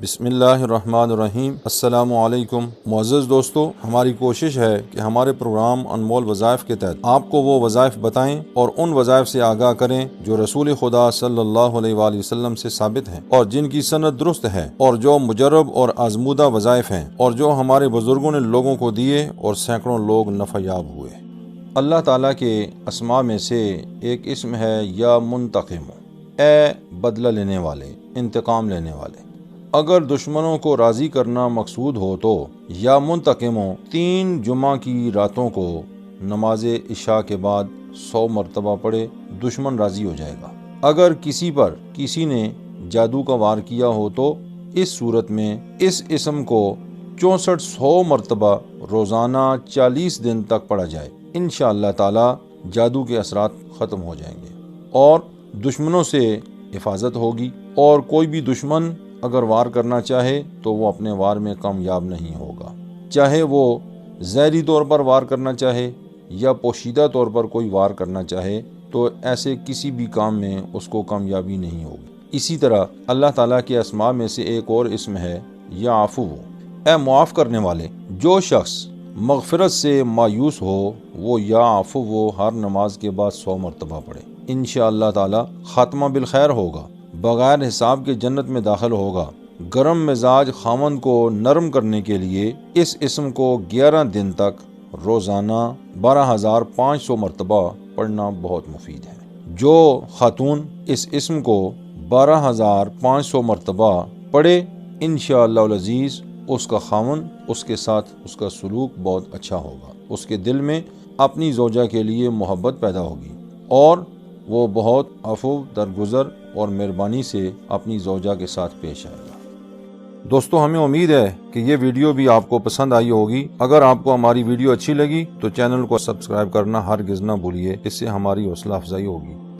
بسم اللہ الرحمن الرحیم۔ السلام علیکم معزز دوستو، ہماری کوشش ہے کہ ہمارے پروگرام انمول وظائف کے تحت آپ کو وہ وظائف بتائیں اور ان وظائف سے آگاہ کریں جو رسول خدا صلی اللہ علیہ وآلہ وسلم سے ثابت ہیں اور جن کی سند درست ہے، اور جو مجرب اور آزمودہ وظائف ہیں اور جو ہمارے بزرگوں نے لوگوں کو دیے اور سینکڑوں لوگ نفع یاب ہوئے۔ اللہ تعالیٰ کے اسماء میں سے ایک اسم ہے یا منتقم، اے بدلہ لینے والے، انتقام لینے والے۔ اگر دشمنوں کو راضی کرنا مقصود ہو تو یا منتقموں 3 جمعہ کی راتوں کو نماز عشاء کے بعد 100 مرتبہ پڑھے، دشمن راضی ہو جائے گا۔ اگر کسی پر کسی نے جادو کا وار کیا ہو تو اس صورت میں اس اسم کو 6400 مرتبہ روزانہ 40 دن تک پڑھا جائے، انشاءاللہ تعالی جادو کے اثرات ختم ہو جائیں گے اور دشمنوں سے حفاظت ہوگی، اور کوئی بھی دشمن اگر وار کرنا چاہے تو وہ اپنے وار میں کامیاب نہیں ہوگا، چاہے وہ ظاہری طور پر وار کرنا چاہے یا پوشیدہ طور پر کوئی وار کرنا چاہے، تو ایسے کسی بھی کام میں اس کو کامیابی نہیں ہوگی۔ اسی طرح اللہ تعالیٰ کے اسماء میں سے ایک اور اسم ہے یا عفو، اے معاف کرنے والے۔ جو شخص مغفرت سے مایوس ہو وہ یا عفو ہر نماز کے بعد 100 مرتبہ پڑھے، انشاءاللہ تعالی خاتمہ بالخیر ہوگا، بغیر حساب کے جنت میں داخل ہوگا۔ گرم مزاج خاوند کو نرم کرنے کے لیے اس اسم کو 11 دن تک روزانہ 12500 مرتبہ پڑھنا بہت مفید ہے۔ جو خاتون اس اسم کو 12500 مرتبہ پڑھے، انشاءاللہ العزیز اس کا خاوند اس کے ساتھ اس کا سلوک بہت اچھا ہوگا، اس کے دل میں اپنی زوجہ کے لیے محبت پیدا ہوگی اور وہ بہت عفو درگزر اور مہربانی سے اپنی زوجہ کے ساتھ پیش آئے گا۔ دوستو، ہمیں امید ہے کہ یہ ویڈیو بھی آپ کو پسند آئی ہوگی۔ اگر آپ کو ہماری ویڈیو اچھی لگی تو چینل کو سبسکرائب کرنا ہرگز نہ بھولیے، اس سے ہماری حوصلہ افزائی ہوگی۔